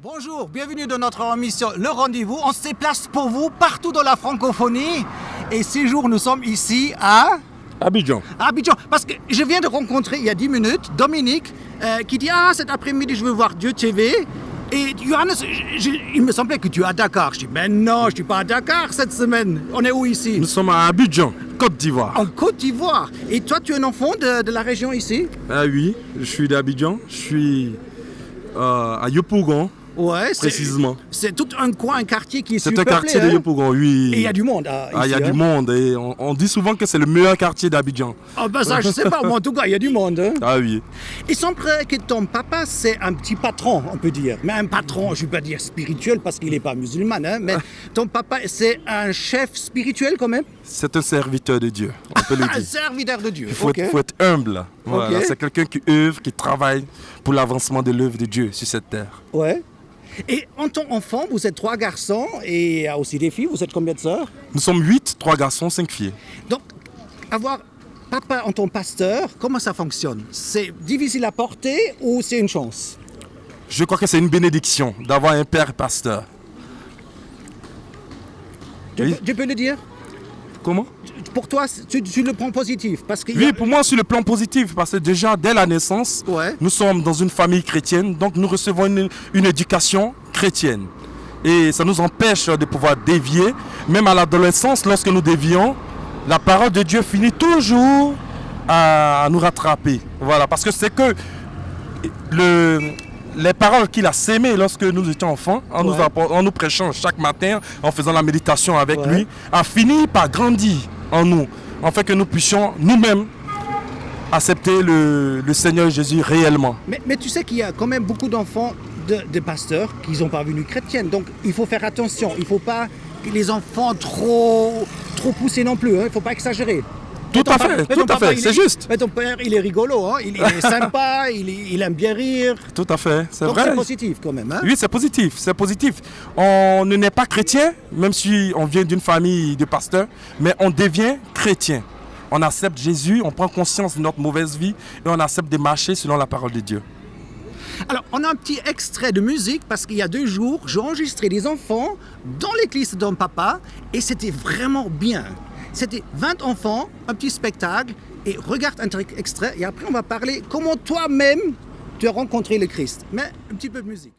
Bonjour, bienvenue dans notre émission Le Rendez-vous. On se déplace pour vous partout dans la francophonie. Et ces jours, nous sommes ici à Abidjan. Abidjan. Parce que je viens de rencontrer il y a 10 minutes Dominique qui dit cet après-midi, je veux voir Dieu TV. Et Johannes, il me semblait que tu es à Dakar. Je dis, mais non, je ne suis pas à Dakar cette semaine. On est où ici? Nous sommes à Abidjan, Côte d'Ivoire. En Côte d'Ivoire. Et toi, tu es un enfant de la région ici? Ah oui, je suis d'Abidjan. Je suis à Yopougon. Ouais, précisément. C'est tout un coin, un quartier qui est C'est super un quartier de Yopougon, oui. Et il y a du monde ici. Il y a du monde. Et on dit souvent que c'est le meilleur quartier d'Abidjan. Ah ben ça, je sais pas. Moi, en tout cas, il y a du monde. Hein. Ah oui. Il semble que ton papa, c'est un petit patron, on peut dire. Mais un patron, je ne vais pas dire spirituel parce qu'il n'est pas musulman. Hein, mais ton papa, c'est un chef spirituel quand même? C'est un serviteur de Dieu, on peut le dire. Un serviteur de Dieu. Il faut être humble. Voilà. Okay. C'est quelqu'un qui œuvre, qui travaille pour l'avancement de l'œuvre de Dieu sur cette terre. Ouais. Et en tant qu'enfant, vous êtes 3 garçons et il y a aussi des filles. Vous êtes combien de sœurs? Nous sommes 8, 3 garçons, 5 filles. Donc, avoir papa en tant que pasteur, comment ça fonctionne? C'est difficile à porter ou c'est une chance? Je crois que c'est une bénédiction d'avoir un père pasteur. Tu peux le dire? Comment? Pour toi, tu le prends positif parce que Oui, pour moi, sur le plan positif, parce que déjà, dès la naissance, nous sommes dans une famille chrétienne, donc nous recevons une éducation chrétienne. Et ça nous empêche de pouvoir dévier. Même à l'adolescence, lorsque nous dévions, la parole de Dieu finit toujours à nous rattraper. Voilà, parce que c'est que les paroles qu'il a sémées lorsque nous étions enfants, en nous prêchant chaque matin, en faisant la méditation avec lui, a fini par grandir en nous, en fait que nous puissions nous-mêmes accepter le Seigneur Jésus réellement. Mais tu sais qu'il y a quand même beaucoup d'enfants de pasteurs qui sont pas venus chrétiennes, donc il faut faire attention, il ne faut pas que les enfants trop poussés non plus, hein. Il ne faut pas exagérer. Tout à fait, c'est juste. Mais ton père, il est rigolo, hein. Il est sympa, il aime bien rire. Tout à fait, c'est vrai. C'est positif quand même. Hein. Oui, c'est positif, c'est positif. On ne naît pas chrétien, même si on vient d'une famille de pasteurs, mais on devient chrétien. On accepte Jésus, on prend conscience de notre mauvaise vie et on accepte de marcher selon la parole de Dieu. Alors, on a un petit extrait de musique parce qu'il y a 2 jours, j'ai enregistré des enfants dans l'église de mon papa et c'était vraiment bien. C'était 20 enfants, un petit spectacle, et regarde un truc extrait, et après on va parler comment toi-même tu as rencontré le Christ. Mais un petit peu de musique.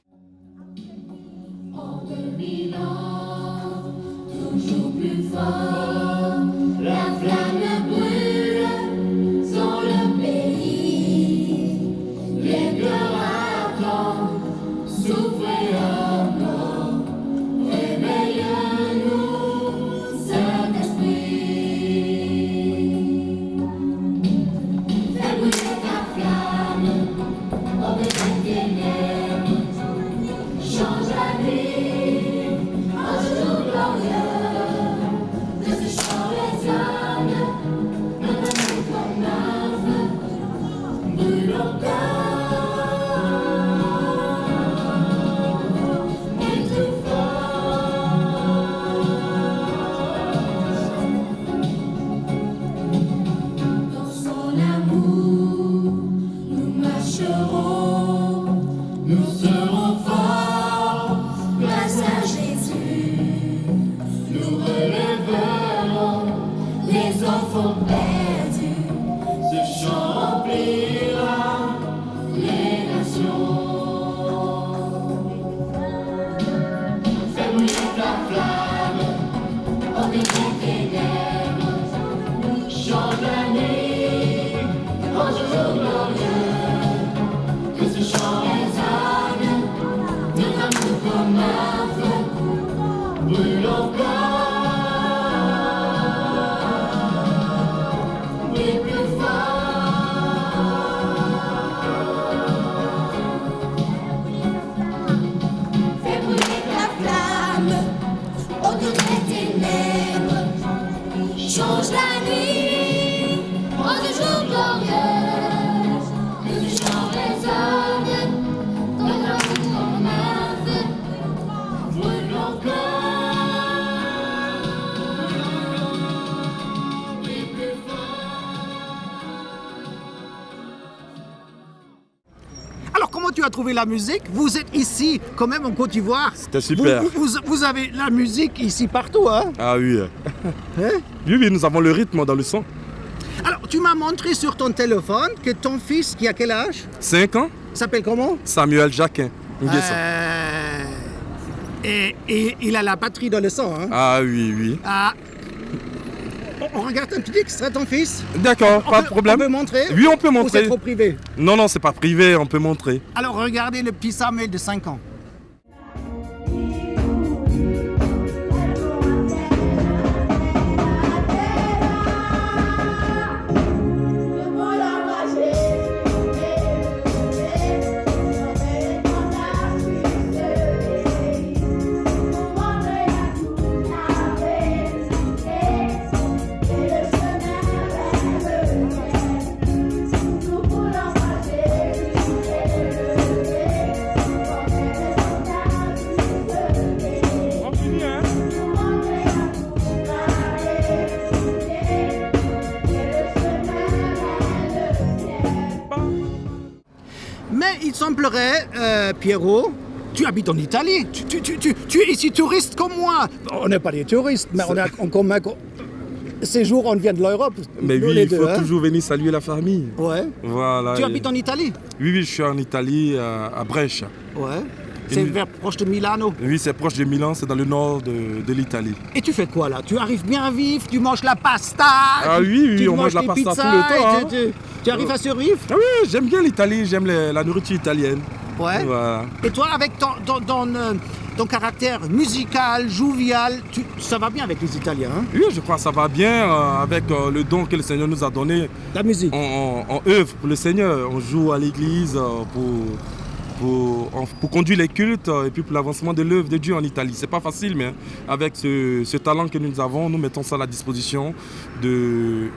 En 2000 ans, toujours plus fort, la flamme brûle sur le pays. Les cœurs attendent, souffrez encore, réveille-nous, Saint-Esprit. Fais brûler ta flamme, hors de tes ténèbres, change la nuit en jour glorieux, de ce chant les âmes, donne-nous ton œuvre, brûle encore, et tout fort. Dans son amour, nous marcherons, nous serons forts, grâce à Jésus. Nous relèverons les enfants perdus. Ce chant remplira les nations. Fais brûler ta flamme, hors des ténèbres, change la nuit en jour glorieux. Que ce chant résonne, notre amour comme un feu, brûle encore, brûle plus fort. Fais brûler ta flamme, hors de tes ténèbres, change la nuit en ce jour glorieux. Que ce chant résonne, dans l'amour comme un feu, brûle encore, brûle plus fort. Alors, comment tu as trouvé la musique? Vous êtes ici, quand même, en Côte d'Ivoire. C'était super. Vous avez la musique ici partout, hein? Ah oui. Hein? Oui, nous avons le rythme dans le son. Alors, tu m'as montré sur ton téléphone que ton fils, qui a quel âge? 5 ans. S'appelle comment? Samuel Jacquin. Et il a la batterie dans le sang, hein? Ah oui. Ah. On regarde un petit extrait de ton fils? D'accord, pas de problème. On peut montrer? Oui, on peut Ou montrer. c'est trop privé? Non, c'est pas privé, on peut montrer. Alors, regardez le petit Samuel de 5 ans. Mais il semblerait, Pierrot, tu habites en Italie. Tu es ici touriste comme moi. On n'est pas des touristes, mais on a en commun. Ces jours, on vient de l'Europe. Mais oui, il faut toujours venir saluer la famille. Ouais. Voilà. Tu habites en Italie? Oui, je suis en Italie, à Brescia. Ouais. C'est proche de Milano? Oui, c'est proche de Milan, c'est dans le nord de l'Italie. Et tu fais quoi là? Tu arrives bien à vivre? Tu manges la pasta? Ah oui, on mange la pasta tout le temps. Tu arrives à survivre? Ah oui, j'aime bien l'Italie, j'aime la nourriture italienne. Ouais. Voilà. Et toi, avec ton caractère musical, jovial, ça va bien avec les Italiens, hein? Oui, je crois que ça va bien avec le don que le Seigneur nous a donné. La musique. On œuvre pour le Seigneur, on joue à l'église pour conduire les cultes et puis pour l'avancement de l'œuvre de Dieu en Italie. C'est pas facile, mais avec ce talent que nous avons, nous mettons ça à la disposition de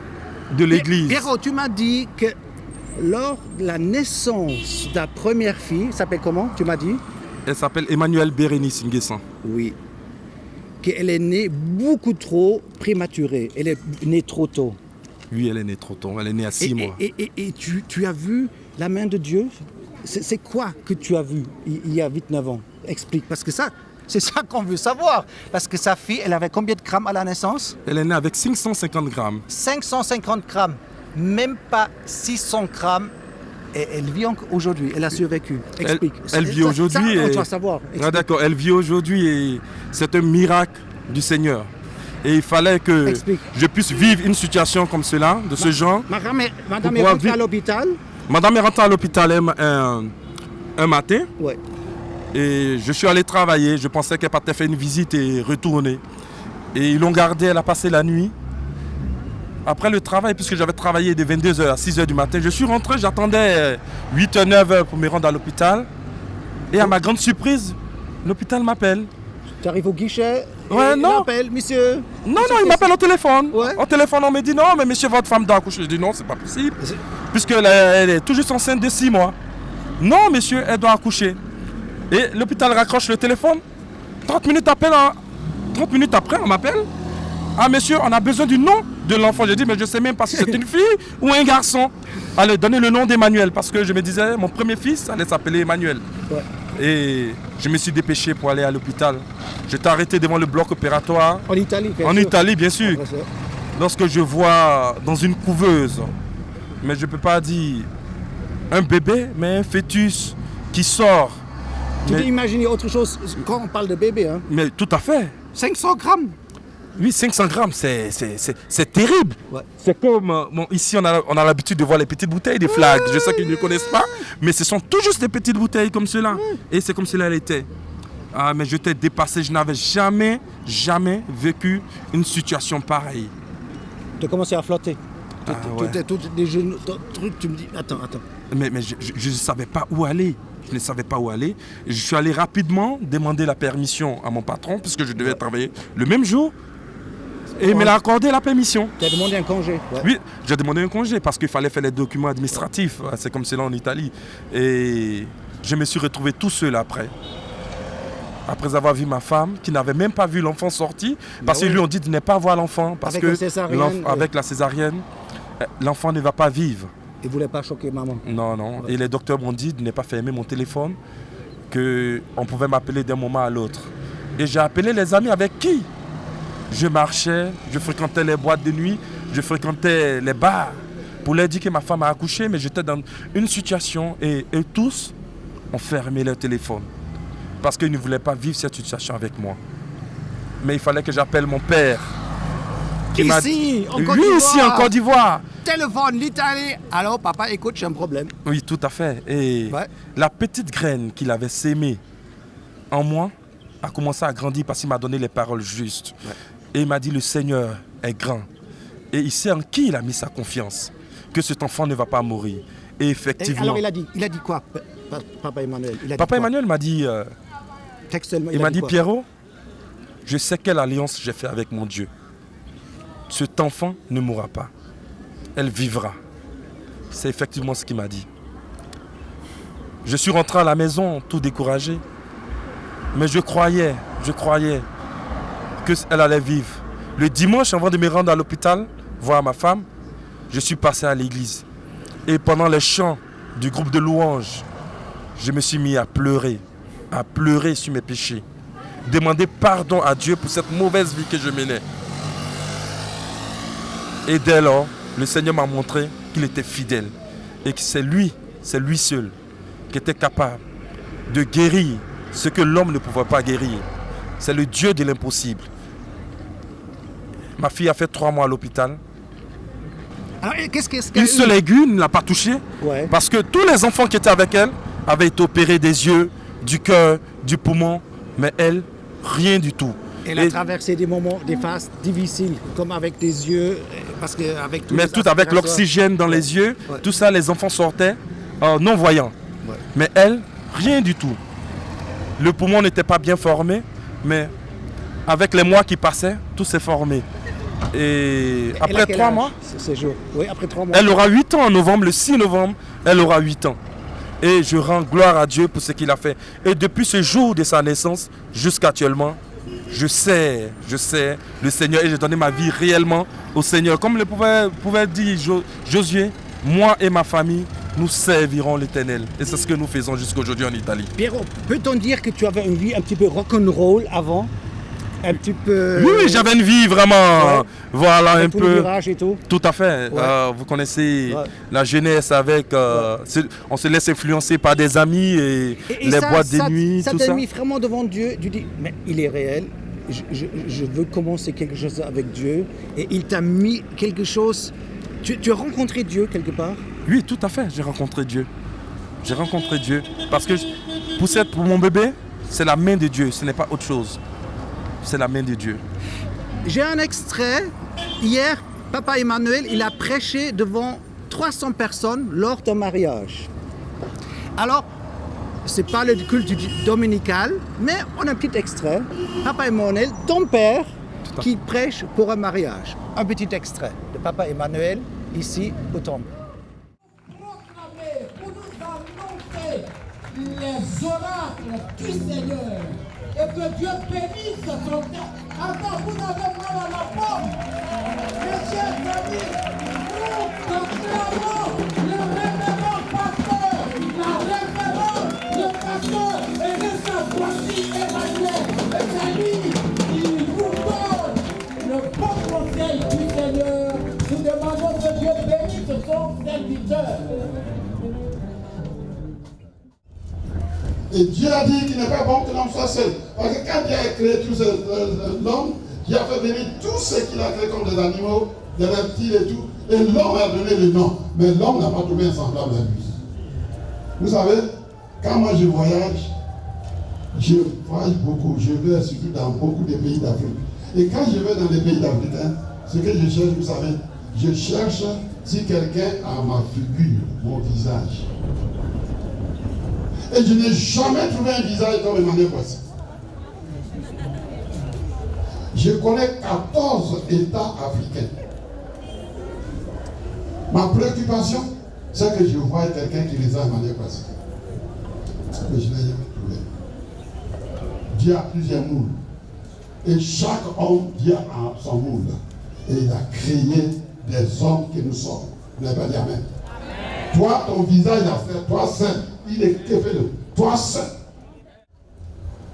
l'église. Pierrot, tu m'as dit que lors de la naissance de ta première fille, s'appelle comment, tu m'as dit? Elle s'appelle Emmanuelle Bérénice Nguessan. Oui. Qu'elle est née beaucoup trop prématurée. Elle est née trop tôt. Oui, elle est née trop tôt. Elle est née à 6 mois. Et tu as vu la main de Dieu? C'est quoi que tu as vu il y a 8-9 ans? Explique, parce que c'est ça qu'on veut savoir. Parce que sa fille, elle avait combien de grammes à la naissance? Elle est née avec 550 grammes. 550 grammes, même pas 600 grammes. Et elle vit aujourd'hui, elle a survécu. Explique. Elle vit aujourd'hui. On doit savoir. Ah, d'accord, elle vit aujourd'hui et c'est un miracle du Seigneur. Et il fallait que je puisse vivre une situation comme cela, de ce genre. Madame est rentrée à l'hôpital. Madame est rentrée à l'hôpital un matin. Ouais. Et je suis allé travailler. Je pensais qu'elle partait faire une visite et retourner. Et ils l'ont gardée, elle a passé la nuit. Après le travail, puisque j'avais travaillé de 22h à 6h du matin, je suis rentré, j'attendais 8h, 9h pour me rendre à l'hôpital. Et à ma grande surprise, l'hôpital m'appelle. Tu arrives au guichet? Ouais, il non. m'appelle, monsieur. Non, il m'appelle au téléphone. Ouais. Au téléphone, on me dit non, mais monsieur, votre femme doit accoucher. Je dis non, c'est pas possible. Puisqu'elle est tout juste enceinte de 6 mois. Non, monsieur, elle doit accoucher. Et l'hôpital raccroche le téléphone. 30 minutes après, on m'appelle. Ah, monsieur, on a besoin du nom de l'enfant. J'ai dit, mais je ne sais même pas si c'est une fille ou un garçon. Allez, donnez le nom d'Emmanuel. Parce que je me disais, mon premier fils allait s'appeler Emmanuel. Ouais. Et je me suis dépêché pour aller à l'hôpital. J'étais arrêté devant le bloc opératoire. En Italie, bien sûr. En Italie, bien sûr. Lorsque je vois dans une couveuse, mais je ne peux pas dire un bébé, mais un fœtus qui sort. Tu peux imaginer autre chose quand on parle de bébé, hein? Mais tout à fait. 500 grammes. Oui, 500 grammes, c'est terrible. Ouais. C'est comme, ici on a l'habitude de voir les petites bouteilles, des flags. Je sais qu'ils ne connaissent pas, mais ce sont tout juste des petites bouteilles comme cela. Et c'est comme cela elle était. Ah, mais j'étais dépassé, je n'avais jamais vécu une situation pareille. Tu as commencé à flotter. Ouais. Des genoux, trucs, tu me dis, attends. Mais je ne savais pas où aller. Je ne savais pas où aller. Je suis allé rapidement demander la permission à mon patron, puisque je devais travailler le même jour. Et il m'a accordé la permission. Tu as demandé un congé? Ouais. Oui, j'ai demandé un congé parce qu'il fallait faire les documents administratifs. C'est comme cela en Italie. Et je me suis retrouvé tout seul après. Après avoir vu ma femme, qui n'avait même pas vu l'enfant sorti. Parce que lui, on dit de ne pas voir l'enfant. Parce avec que la césarienne, avec la césarienne, l'enfant ne va pas vivre. Il ne voulait pas choquer maman. Non, non. Ouais. Et les docteurs m'ont dit de ne pas fermer mon téléphone, qu'on pouvait m'appeler d'un moment à l'autre. Et j'ai appelé les amis avec qui je marchais, je fréquentais les boîtes de nuit, je fréquentais les bars pour leur dire que ma femme a accouché, mais j'étais dans une situation et tous ont fermé leur téléphone parce qu'ils ne voulaient pas vivre cette situation avec moi. Mais il fallait que j'appelle mon père. Ici, en Côte d'Ivoire. Téléphone, l'Italie. Alors, papa, écoute, j'ai un problème. Oui, tout à fait. Et la petite graine qu'il avait sémée en moi a commencé à grandir parce qu'il m'a donné les paroles justes. Ouais. Et il m'a dit, le Seigneur est grand. Et il sait en qui il a mis sa confiance. Que cet enfant ne va pas mourir. Et effectivement... Et alors, il a dit quoi, Papa Emmanuel? Papa Emmanuel m'a dit... Textuellement, il m'a dit, Pierrot, je sais quelle alliance j'ai fait avec mon Dieu. Cet enfant ne mourra pas. Elle vivra. C'est effectivement ce qu'il m'a dit. Je suis rentré à la maison tout découragé. Mais je croyais qu'elle allait vivre. Le dimanche, avant de me rendre à l'hôpital, voir ma femme, je suis passé à l'église. Et pendant les chants du groupe de louanges, je me suis mis à pleurer sur mes péchés. Demander pardon à Dieu pour cette mauvaise vie que je menais. Et dès lors, le Seigneur m'a montré qu'il était fidèle. Et que c'est lui seul, qui était capable de guérir ce que l'homme ne pouvait pas guérir. C'est le Dieu de l'impossible. Ma fille a fait 3 mois à l'hôpital. Alors, une seule aiguille ne l'a pas touchée. Ouais. Parce que tous les enfants qui étaient avec elle avaient été opérés des yeux, du cœur, du poumon. Mais elle, rien du tout. Elle a traversé des moments, des phases difficiles, comme avec des yeux, parce que avec mais tout avec l'oxygène dans les yeux, tout ça, les enfants sortaient non-voyants. Ouais. Mais elle, rien du tout. Le poumon n'était pas bien formé, mais avec les mois qui passaient, tout s'est formé. Et après 3 mois, oui, après 3 mois, elle aura 8 ans en novembre, le 6 novembre, elle aura 8 ans. Et je rends gloire à Dieu pour ce qu'il a fait. Et depuis ce jour de sa naissance jusqu'à actuellement, je sais le Seigneur et j'ai donné ma vie réellement au Seigneur. Comme le pouvait dire Josué, moi et ma famille, nous servirons l'Éternel. Et c'est ce que nous faisons jusqu'à aujourd'hui en Italie. Pierrot, peut-on dire que tu avais une vie un petit peu rock'n'roll avant? Un petit peu... Oui, j'avais une vie vraiment, voilà, avec un peu... le virage et tout. Tout à fait. Ouais. Vous connaissez la jeunesse avec... on se laisse influencer par des amis et les boîtes de nuit, tout ça. Ça t'a mis vraiment devant Dieu. Tu dis, mais il est réel. Je veux commencer quelque chose avec Dieu. Et il t'a mis quelque chose... Tu as rencontré Dieu quelque part? Oui, tout à fait. J'ai rencontré Dieu. Parce que pour mon bébé, c'est la main de Dieu. Ce n'est pas autre chose. C'est la main de Dieu. J'ai un extrait. Hier, Papa Emmanuel, il a prêché devant 300 personnes lors d'un mariage. Alors, ce n'est pas le culte dominical, mais on a un petit extrait. Papa Emmanuel, ton père, qui prêche pour un mariage. Un petit extrait de Papa Emmanuel, ici au temple. Proclamer pour nous annoncer les oracles du Seigneur. Et que Dieu bénisse son temps. Attends, vous n'avez pas à la porte. Mes chers amis, nous proclamons le révérend pasteur, le pasteur Ernesto Boissy Emmanuel. Et c'est lui qui vous donne le bon conseil du Seigneur. Nous demandons que Dieu bénisse son serviteur. Et Dieu a dit qu'il n'est pas bon que l'homme soit seul. Parce que quand Dieu a créé tout l'homme, Dieu a fait venir tout ce qu'il a créé comme des animaux, des reptiles et tout. Et l'homme a donné le nom. Mais l'homme n'a pas trouvé un semblable à lui. Vous savez, quand moi je voyage beaucoup. Je vais surtout dans beaucoup de pays d'Afrique. Et quand je vais dans les pays d'Afrique, ce que je cherche, vous savez, je cherche si quelqu'un a ma figure, mon visage. Et je n'ai jamais trouvé un visage comme Emmanuel Boissy. Je connais 14 États africains. Ma préoccupation, c'est que je vois quelqu'un qui les a Emmanuel Boissy. Mais je n'ai jamais trouvé. Dieu a plusieurs moules. Et chaque homme, Dieu a son moule. Et il a créé des hommes que nous sommes. Vous n'avez pas dit Amen. Toi, ton visage a fait, toi saint. Il est fait de toi saint.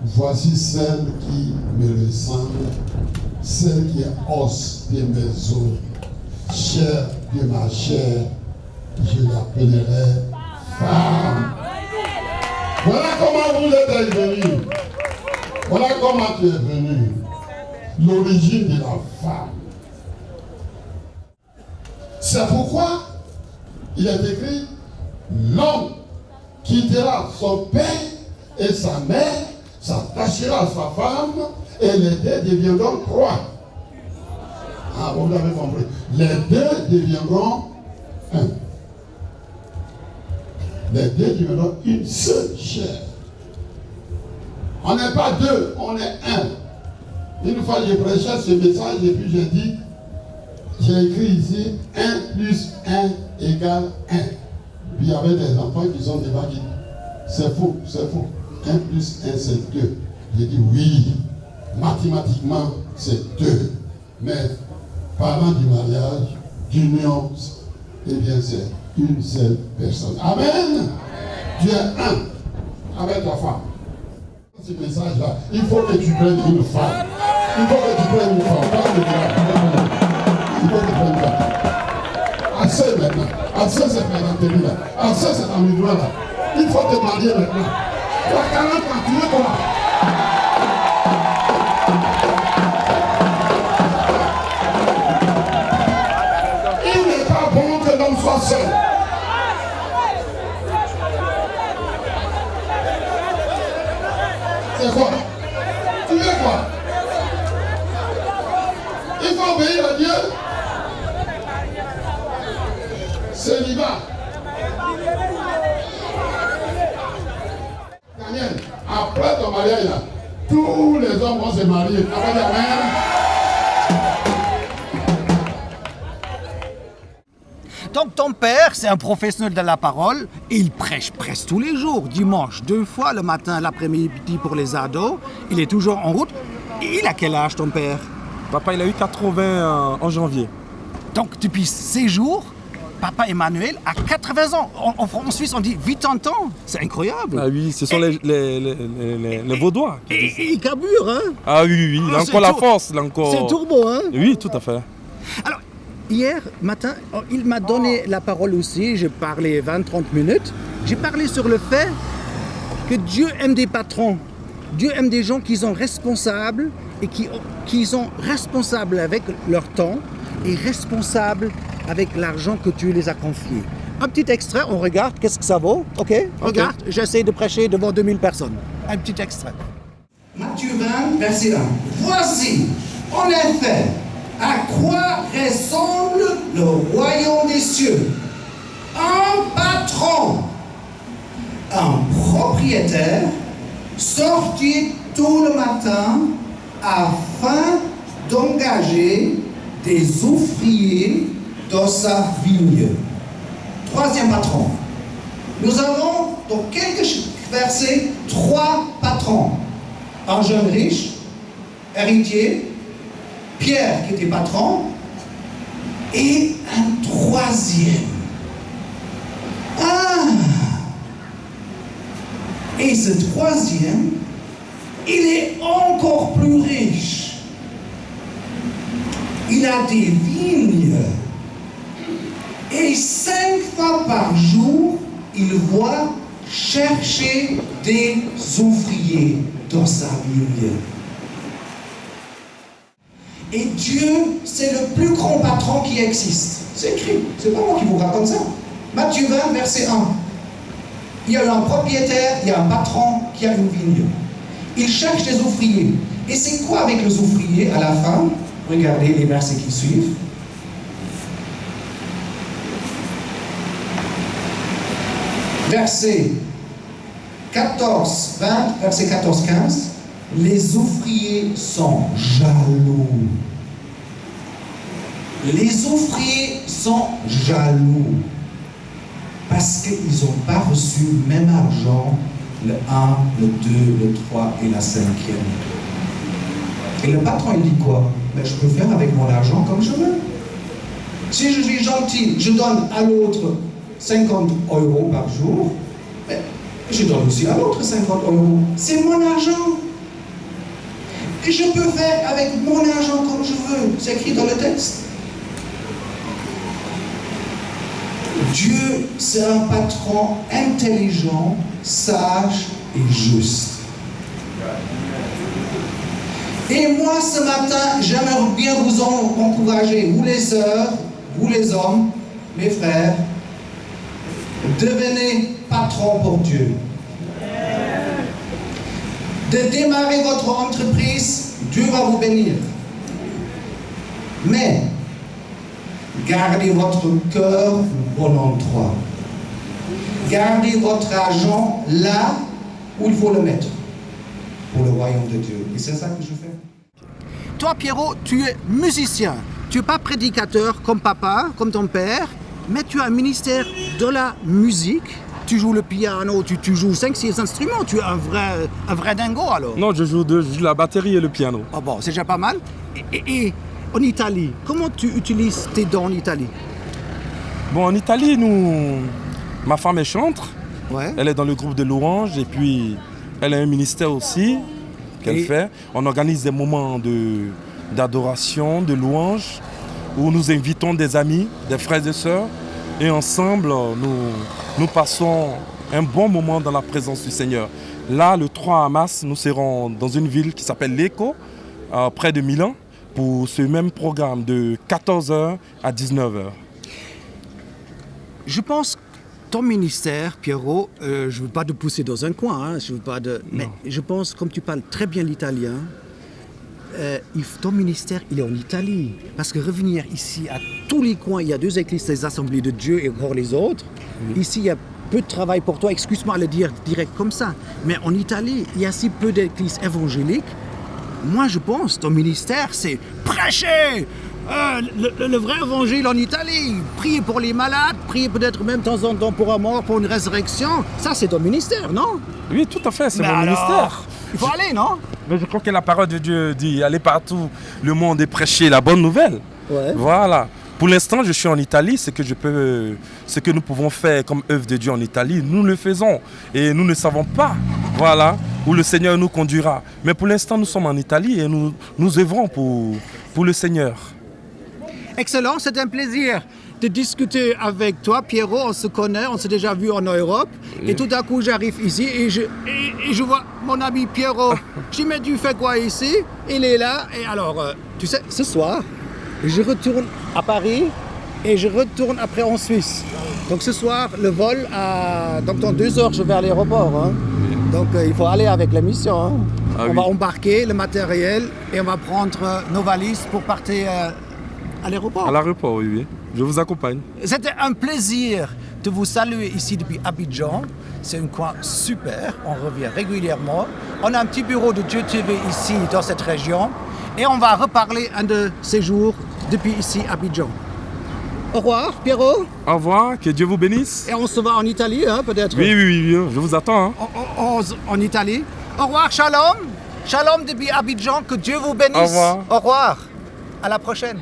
Voici celle qui me ressemble, celle qui est os de mes os, chair de ma chair, je l'appellerai femme. Voilà comment vous êtes venus. Voilà comment tu es venu. L'origine de la femme. C'est pourquoi il est écrit, l'homme quittera son père et sa mère, s'attachera à sa femme, et les deux deviendront trois. Ah, vous l'avez compris. Les deux deviendront un. Les deux deviendront une seule chair. On n'est pas deux, on est un. Une fois j'ai prêché ce message et puis j'ai dit, j'ai écrit ici 1 plus 1 égale 1. Puis il y avait des enfants qui sont débat qui disent, c'est faux, c'est faux. 1 plus 1 c'est 2. J'ai dit oui, mathématiquement c'est 2. Mais parlant du mariage, d'union, eh bien c'est une seule personne. Amen. Tu es un avec ta femme. Ce message-là, il faut que tu prennes une femme. Il faut que tu prennes une femme. Il faut que tu prennes une femme. Assez maintenant. Assez c'est pédanterie là. Assez c'est amusement là. Il faut te marier maintenant. Tu as 40 ans, tu es quoi? Il n'est pas bon que l'homme soit seul. C'est quoi? Tu veux quoi? Il faut obéir à Dieu. Célibat. Daniel, après ton mariage, là, tous les hommes vont se marier. Donc ton père, c'est un professionnel de la parole, et il prêche presque tous les jours, dimanche, 2 fois le matin, l'après-midi pour les ados. Il est toujours en route. Il a quel âge ton père? Papa, il a eu 80 en janvier. Donc depuis ces jours, papa Emmanuel a 80 ans. En Suisse, on dit 80 ans. C'est incroyable. Ah oui, ce sont les Vaudois. Et il carbure, hein? Ah oui, il a encore la force. C'est turbo, hein? Oui, tout à fait. Alors, hier matin, il m'a donné la parole aussi. J'ai parlé 20-30 minutes. J'ai parlé sur le fait que Dieu aime des patrons. Dieu aime des gens qui sont responsables et qui sont responsables avec leur temps et responsables avec l'argent que tu les as confiés. Un petit extrait, on regarde, qu'est-ce que ça vaut? Ok, regarde, j'essaie de prêcher devant 2000 personnes. Un petit extrait. Matthieu 20, verset 1. Voici, en effet, à quoi ressemble le royaume des cieux. Un patron, un propriétaire, sortit tout le matin afin d'engager des ouvriers dans sa vigne. Troisième patron. Nous avons dans quelques versets 3 patrons. Un jeune riche, héritier, Pierre qui était patron, et un troisième. Et ce troisième, il est encore plus riche. Il a des vignes. Et 5 fois par jour, il va chercher des ouvriers dans sa vigne. Et Dieu, c'est le plus grand patron qui existe. C'est écrit, c'est pas moi qui vous raconte ça. Matthieu 20, verset 1. Il y a un propriétaire, il y a un patron qui a une vigne. Il cherche des ouvriers. Et c'est quoi avec les ouvriers à la fin? Regardez les versets qui suivent. Verset 14, 20, verset 14, 15. Les ouvriers sont jaloux. Les ouvriers sont jaloux. Parce qu'ils n'ont pas reçu le même argent, le 1, le 2, le 3 et la 5e. Et le patron, il dit quoi? Ben, je peux faire avec mon argent comme je veux. Si je suis gentil, je donne à l'autre 50 € par jour, mais je donne aussi à l'autre 50 €. C'est mon argent. Et je peux faire avec mon argent comme je veux. C'est écrit dans le texte. Dieu, c'est un patron intelligent, sage et juste. Et moi, ce matin, j'aimerais bien vous encourager, vous les sœurs, vous les hommes, mes frères, devenez patrons pour Dieu. De démarrer votre entreprise, Dieu va vous bénir. Mais, gardez votre cœur au bon endroit. Gardez votre argent là où il faut le mettre pour le royaume de Dieu. Et c'est ça que je fais. Toi, Pierrot, tu es musicien. Tu n'es pas prédicateur comme papa, comme ton père, mais tu as un ministère de la musique. Tu joues le piano, tu joues 5-6 instruments. Tu es un vrai dingo alors. Non, je joue la batterie et le piano. Ah bon, c'est déjà pas mal. Et en Italie, comment tu utilises tes dons en Italie? Bon, en Italie, ma femme est chantre. Ouais. Elle est dans le groupe de louanges et puis elle a un ministère aussi qu'elle fait. On organise des moments d'adoration, de louange, où nous invitons des amis, des frères et sœurs, et ensemble, nous passons un bon moment dans la présence du Seigneur. Là, le 3 mars, nous serons dans une ville qui s'appelle Lecco, près de Milan, pour ce même programme de 14h à 19h. Je pense que ton ministère, Pierrot, je ne veux pas te pousser dans un coin, mais je pense, comme tu parles très bien l'italien, ton ministère, il est en Italie. Parce que revenir ici, à tous les coins, il y a 2 églises, les assemblées de Dieu et encore les autres. Ici, il y a peu de travail pour toi, excuse-moi de le dire direct comme ça. Mais en Italie, il y a si peu d'églises évangéliques. Moi, je pense, ton ministère, c'est prêcher le vrai évangile en Italie. Prier pour les malades, prier peut-être même de temps en temps pour un mort, pour une résurrection. Ça, c'est ton ministère, non? Oui, tout à fait, c'est mon ministère. Il faut aller, non? Mais je crois que la parole de Dieu dit, allez partout, le monde est prêché, la bonne nouvelle. Ouais. Voilà. Pour l'instant, je suis en Italie, ce que nous pouvons faire comme œuvre de Dieu en Italie, nous le faisons. Et nous ne savons pas, voilà, où le Seigneur nous conduira. Mais pour l'instant, nous sommes en Italie et nous œuvrons pour le Seigneur. Excellent, c'est un plaisir de discuter avec toi, Pierrot. On se connaît, on s'est déjà vu en Europe. Et tout à coup, j'arrive ici et je vois mon ami Pierrot. Je dis, mais tu fais quoi ici? Il est là. Et alors, tu sais, ce soir, je retourne à Paris et je retourne après en Suisse. Donc ce soir, le vol, donc dans 2 heures, je vais à l'aéroport. Hein. Donc il faut aller avec la mission. Hein. On va embarquer le matériel et on va prendre nos valises pour partir à l'aéroport. À l'aéroport, oui. Je vous accompagne. C'était un plaisir de vous saluer ici depuis Abidjan. C'est un coin super, on revient régulièrement. On a un petit bureau de Dieu TV ici, dans cette région. Et on va reparler un de ces jours depuis ici, Abidjan. Au revoir, Pierrot. Au revoir, que Dieu vous bénisse. Et on se voit en Italie, hein, peut-être. Oui, je vous attends. Hein. En Italie. Au revoir, shalom. Shalom depuis Abidjan, que Dieu vous bénisse. Au revoir. Au revoir. À la prochaine.